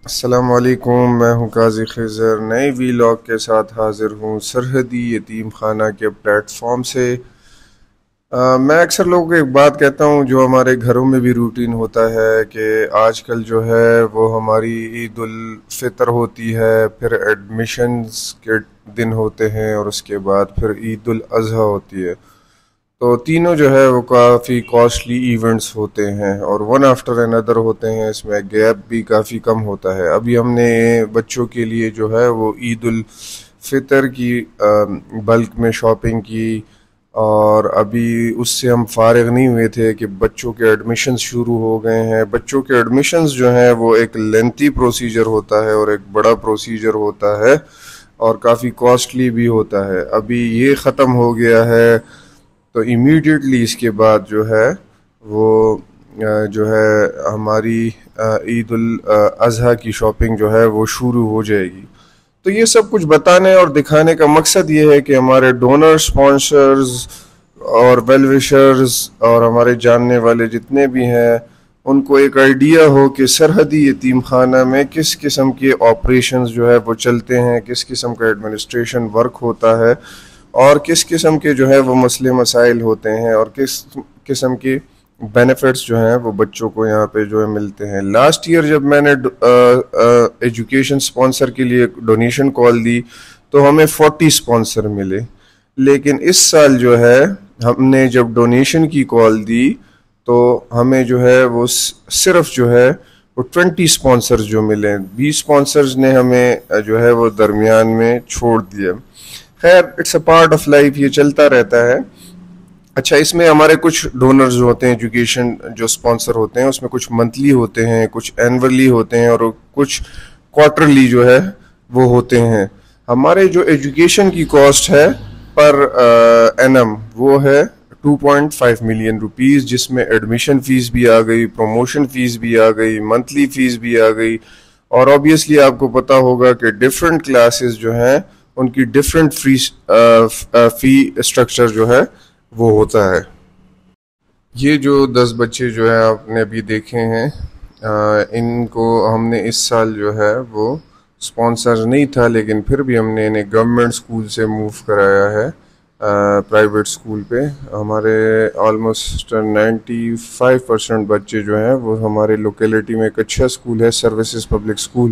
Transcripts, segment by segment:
السلام علیکم، میں ہوں قاضی خضر، نئے ویلاگ کے ساتھ حاضر ہوں سرحدی یتیم خانہ کے پلیٹ فارم سے۔ میں اکثر لوگوں کو ایک بات کہتا ہوں جو ہمارے گھروں میں بھی روٹین ہوتا ہے کہ آج کل جو ہے وہ ہماری عید الفطر ہوتی ہے، پھر ایڈمیشنز کے دن ہوتے ہیں اور اس کے بعد پھر عید الاضحیٰ ہوتی ہے۔ تو تینوں جو ہے وہ کافی کاسٹلی ایونٹس ہوتے ہیں اور ون آفٹر اندر ہوتے ہیں، اس میں گیپ بھی کافی کم ہوتا ہے۔ ابھی ہم نے بچوں کے لیے جو ہے وہ عید الفطر کی بلک میں شاپنگ کی، اور ابھی اس سے ہم فارغ نہیں ہوئے تھے کہ بچوں کے ایڈمیشنز شروع ہو گئے ہیں۔ بچوں کے ایڈمیشنز جو ہیں وہ ایک لینتھی پروسیجر ہوتا ہے اور ایک بڑا پروسیجر ہوتا ہے اور کافی کاسٹلی بھی ہوتا ہے۔ ابھی یہ ختم ہو گیا ہے تو امیڈیٹلی اس کے بعد جو ہے وہ جو ہے ہماری عید الاضحیٰ کی شاپنگ جو ہے وہ شروع ہو جائے گی۔ تو یہ سب کچھ بتانے اور دکھانے کا مقصد یہ ہے کہ ہمارے ڈونر، سپانسرز اور ویل وشرز اور ہمارے جاننے والے جتنے بھی ہیں ان کو ایک آئیڈیا ہو کہ سرحدی یتیم خانہ میں کس قسم کے آپریشنز جو ہے وہ چلتے ہیں، کس قسم کا ایڈمنسٹریشن ورک ہوتا ہے اور کس قسم کے جو ہے وہ مسئلے مسائل ہوتے ہیں اور کس قسم کے بینیفٹس جو ہیں وہ بچوں کو یہاں پہ جو ہے ملتے ہیں۔ لاسٹ ایئر جب میں نے ایجوکیشن سپانسر کے لیے ڈونیشن کال دی تو ہمیں 40 سپانسر ملے، لیکن اس سال جو ہے ہم نے جب ڈونیشن کی کال دی تو ہمیں جو ہے وہ صرف جو ہے وہ 20 سپانسرز جو ملے، 20 سپانسرز نے ہمیں جو ہے وہ درمیان میں چھوڑ دیا۔ خیر، it's a part of life, یہ چلتا رہتا ہے۔ اچھا، اس میں ہمارے کچھ ڈونرز ہوتے ہیں، ایجوکیشن جو سپانسر ہوتے ہیں اس میں کچھ منتھلی ہوتے ہیں، کچھ اینولی ہوتے ہیں اور کچھ کوارٹرلی جو ہے وہ ہوتے ہیں۔ ہمارے جو ایجوکیشن کی کاسٹ ہے پر اینم وہ ہے 2.5 ملین روپیز، جس میں ایڈمیشن فیس بھی آ گئی، پروموشن فیس بھی آ گئی، منتھلی فیس بھی آ گئی، اور آبویسلی آپ کو پتا ہوگا کہ ڈفرینٹ کلاسز جو ہیں ان کی ڈفرینٹ فی اسٹرکچر جو ہے وہ ہوتا ہے۔ یہ جو 10 بچے جو ہیں آپ نے ابھی دیکھے ہیں، ان کو ہم نے اس سال جو ہے وہ سپانسر نہیں تھا، لیکن پھر بھی ہم نے انہیں گورنمنٹ اسکول سے موو کرایا ہے پرائیویٹ اسکول پہ۔ ہمارے آلموسٹ 95% بچے جو ہیں وہ ہمارے لوکیلٹی میں ایک اچھا اسکول ہے، services public school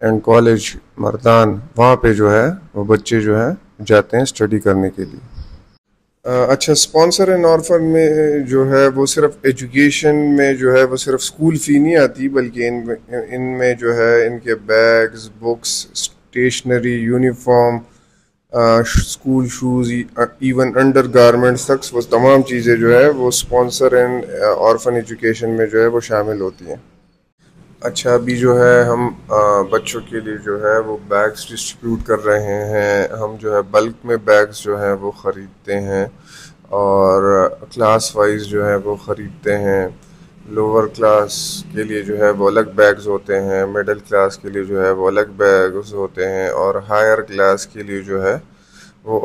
and college Mardan, وہاں پہ جو ہے وہ بچے جو ہیں جاتے ہیں اسٹڈی کرنے کے لیے۔ اچھا، سپانسر اینڈ آرفن میں جو ہے وہ صرف ایجوکیشن میں جو ہے وہ صرف اسکول فی نہیں آتی، بلکہ ان میں جو ہے ان کے bags, books, stationery, uniform, school shoes, even undergarments تک وہ تمام چیزیں جو ہے وہ سپانسر اینڈ آرفن ایجوکیشن میں جو ہے وہ شامل ہوتی ہیں۔ اچھا، ابھی جو ہے ہم بچوں کے لیے جو ہے وہ بیگز ڈسٹریبیوٹ کر رہے ہیں۔ ہم جو ہے بلک میں بیگز جو ہیں وہ خریدتے ہیں اور کلاس وائز جو ہے وہ خریدتے ہیں۔ لوور کلاس کے لیے جو ہے وہ الگ بیگز ہوتے ہیں، مڈل کلاس کے لیے جو ہے وہ الگ بیگز ہوتے ہیں، اور ہائر کلاس کے لیے جو ہے وہ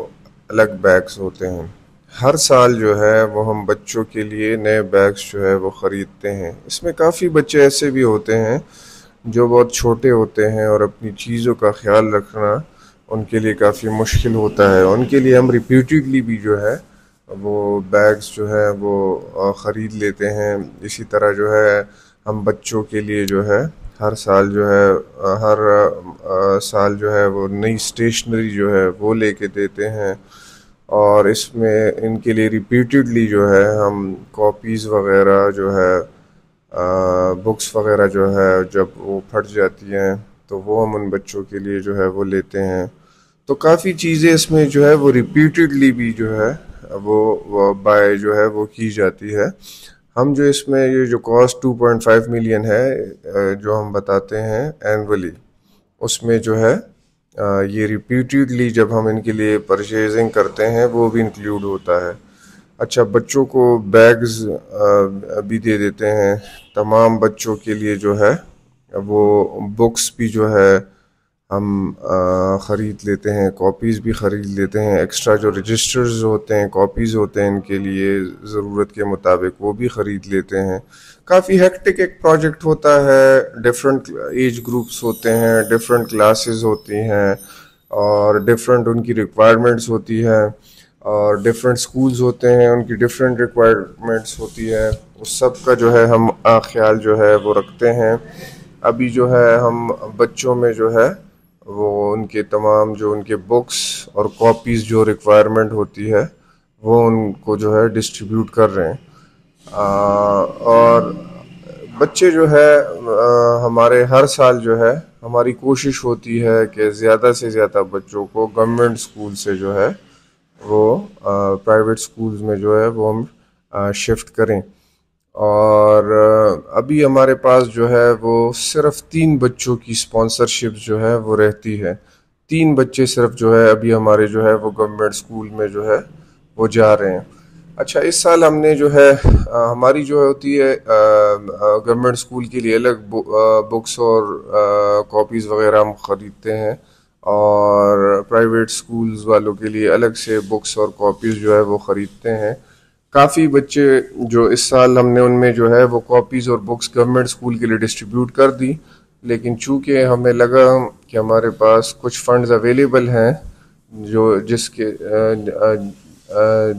الگ بیگز ہوتے ہیں۔ ہر سال جو ہے وہ ہم بچوں کے لیے نئے بیگز جو ہے وہ خریدتے ہیں۔ اس میں کافی بچے ایسے بھی ہوتے ہیں جو بہت چھوٹے ہوتے ہیں اور اپنی چیزوں کا خیال رکھنا ان کے لیے کافی مشکل ہوتا ہے، ان کے لیے ہم ریپیٹیڈلی بھی جو ہے وہ بیگز جو ہے وہ خرید لیتے ہیں۔ اسی طرح جو ہے ہم بچوں کے لیے جو ہے ہر سال جو ہے وہ نئی اسٹیشنری جو ہے وہ لے کے دیتے ہیں، اور اس میں ان کے لیے ریپیٹیڈلی جو ہے ہم کاپیز وغیرہ جو ہے بکس وغیرہ جو ہے جب وہ پھٹ جاتی ہیں تو وہ ہم ان بچوں کے لیے جو ہے وہ لیتے ہیں۔ تو کافی چیزیں اس میں جو ہے وہ ریپیٹیڈلی بھی جو ہے وہ بائی جو ہے وہ کی جاتی ہے۔ ہم جو اس میں یہ جو کاسٹ 2.5 ملین ہے جو ہم بتاتے ہیں اینولی، اس میں جو ہے یہ ریپیٹیڈلی جب ہم ان کے لیے پرچیزنگ کرتے ہیں وہ بھی انکلیوڈ ہوتا ہے۔ اچھا، بچوں کو بیگز بھی دے دیتے ہیں تمام بچوں کے لیے جو ہے وہ بکس بھی جو ہے ہم خرید لیتے ہیں، کاپیز بھی خرید لیتے ہیں، ایکسٹرا جو رجسٹرز ہوتے ہیں، کاپیز ہوتے ہیں ان کے لیے ضرورت کے مطابق وہ بھی خرید لیتے ہیں۔ کافی ہیکٹک ایک پروجیکٹ ہوتا ہے، ڈفرینٹ ایج گروپس ہوتے ہیں، ڈفرینٹ کلاسز ہوتی ہیں اور ڈفرینٹ ان کی ریکوائرمنٹس ہوتی ہیں، اور ڈفرینٹ سکولز ہوتے ہیں، ان کی ڈفرینٹ ریکوائرمنٹس ہوتی ہے، اس سب کا جو ہے ہم خیال جو ہے وہ رکھتے ہیں۔ ابھی جو ہے ہم بچوں میں جو ہے وہ ان کے تمام جو ان کے بکس اور کاپیز جو ریکوائرمنٹ ہوتی ہے وہ ان کو جو ہے ڈسٹریبیوٹ کر رہے ہیں۔ اور بچے جو ہے ہمارے ہر سال جو ہے ہماری کوشش ہوتی ہے کہ زیادہ سے زیادہ بچوں کو گورنمنٹ اسکول سے جو ہے وہ پرائیویٹ سکولز میں جو ہے وہ ہم شفٹ کریں۔ اور ابھی ہمارے پاس جو ہے وہ صرف 3 بچوں کی اسپانسرشپ جو ہے وہ رہتی ہے، 3 بچے صرف جو ہے ابھی ہمارے جو ہے وہ گورنمنٹ اسکول میں جو ہے وہ جا رہے ہیں۔ اچھا، اس سال ہم نے جو ہے ہماری جو ہوتی ہے گورنمنٹ اسکول کے لیے الگ بکس اور کاپیز وغیرہ ہم خریدتے ہیں، اور پرائیویٹ سکولز والوں کے لیے الگ سے بکس اور کاپیز جو ہے وہ خریدتے ہیں۔ کافی بچے جو اس سال ہم نے ان میں جو ہے وہ کاپیز اور بکس گورنمنٹ اسکول کے لیے ڈسٹریبیوٹ کر دی، لیکن چونکہ ہمیں لگا کہ ہمارے پاس کچھ فنڈز اویلیبل ہیں جو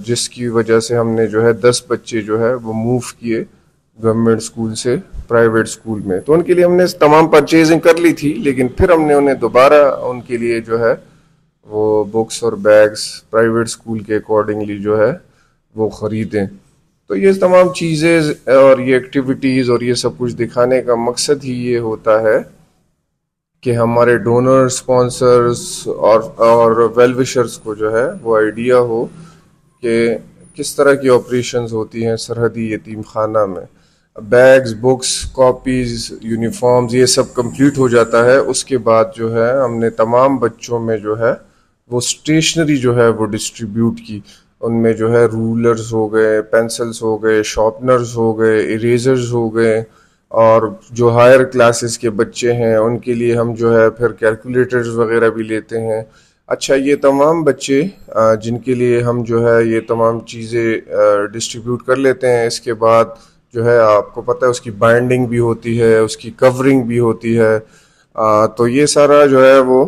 جس کی وجہ سے ہم نے جو ہے 10 بچے جو ہے وہ موو کیے گورنمنٹ اسکول سے پرائیویٹ اسکول میں۔ تو ان کے لیے ہم نے تمام پرچیزنگ کر لی تھی، لیکن پھر ہم نے انہیں دوبارہ ان کے لیے جو ہے وہ بکس اور بیگس پرائیویٹ اسکول کے اکارڈنگلی جو ہے وہ خریدیں۔ تو یہ تمام چیزیں اور یہ ایکٹیویٹیز اور یہ سب کچھ دکھانے کا مقصد ہی یہ ہوتا ہے کہ ہمارے ڈونر، اسپانسرز اور ویل وشرز کو جو ہے وہ آئیڈیا ہو کہ کس طرح کی آپریشنز ہوتی ہیں سرحدی یتیم خانہ میں۔ بیگز، بکس، کاپیز، یونیفارمز یہ سب کمپلیٹ ہو جاتا ہے، اس کے بعد جو ہے ہم نے تمام بچوں میں جو ہے وہ اسٹیشنری جو ہے وہ ڈسٹریبیوٹ کی۔ ان میں جو ہے رولرز ہو گئے، پینسلز ہو گئے، شارپنرز ہو گئے، اریزرز ہو گئے، اور جو ہائر کلاسز کے بچے ہیں ان کے لیے ہم جو ہے پھر کیلکولیٹرز وغیرہ بھی لیتے ہیں۔ اچھا، یہ تمام بچے جن کے لیے ہم جو ہے یہ تمام چیزیں ڈسٹریبیوٹ کر لیتے ہیں، اس کے بعد جو ہے آپ کو پتہ ہے اس کی بائنڈنگ بھی ہوتی ہے، اس کی کورنگ بھی ہوتی ہے، تو یہ سارا جو ہے وہ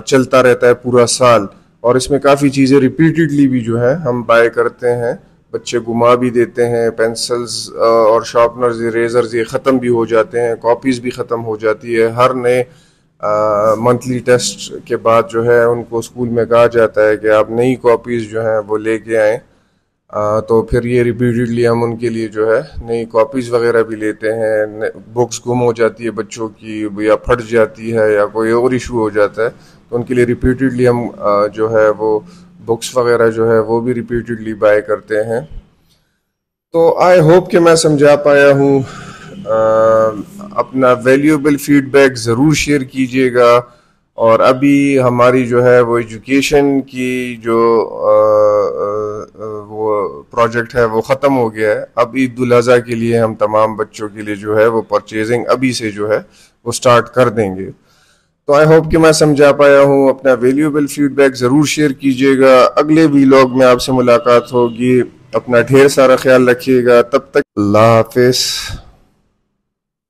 چلتا رہتا ہے پورا سال، اور اس میں کافی چیزیں ریپیٹڈلی بھی جو ہے ہم بائی کرتے ہیں۔ بچے گما بھی دیتے ہیں، پینسلز اور شارپنرز، اریزرز یہ ختم بھی ہو جاتے ہیں، کاپیز بھی ختم ہو جاتی ہے۔ ہر نئے منتھلی ٹیسٹ کے بعد جو ہے ان کو اسکول میں کہا جاتا ہے کہ آپ نئی کاپیز جو ہیں وہ لے کے آئیں، تو پھر یہ ریپیٹڈلی ہم ان کے لیے جو ہے نئی کاپیز وغیرہ بھی لیتے ہیں۔ بکس گم ہو جاتی ہے بچوں کی، یا پھٹ جاتی ہے یا کوئی اور ایشو ہو جاتا ہے، تو ان کے لیے ریپیٹڈلی ہم جو ہے وہ بکس وغیرہ جو ہے وہ بھی ریپیٹڈلی بائی کرتے ہیں۔ تو آئی ہوپ کہ میں سمجھا پایا ہوں۔ اپنا ویلیوبل فیڈ بیک ضرور شیئر کیجیے گا، اور ابھی ہماری جو ہے وہ ایجوکیشن کی جو وہ پروجیکٹ ہے وہ ختم ہو گیا ہے۔ اب عید الاضحیٰ کے لیے ہم تمام بچوں کے لیے جو ہے وہ پرچیزنگ ابھی سے جو ہے وہ سٹارٹ کر دیں گے۔ تو آئی ہوپ کہ میں سمجھا پایا ہوں۔ اپنا ویلیوبل فیڈ بیک ضرور شیئر کیجیے گا۔ اگلے ویلاگ میں آپ سے ملاقات ہوگی۔ اپنا ڈھیر سارا خیال رکھیے گا، تب تک اللہ حافظ۔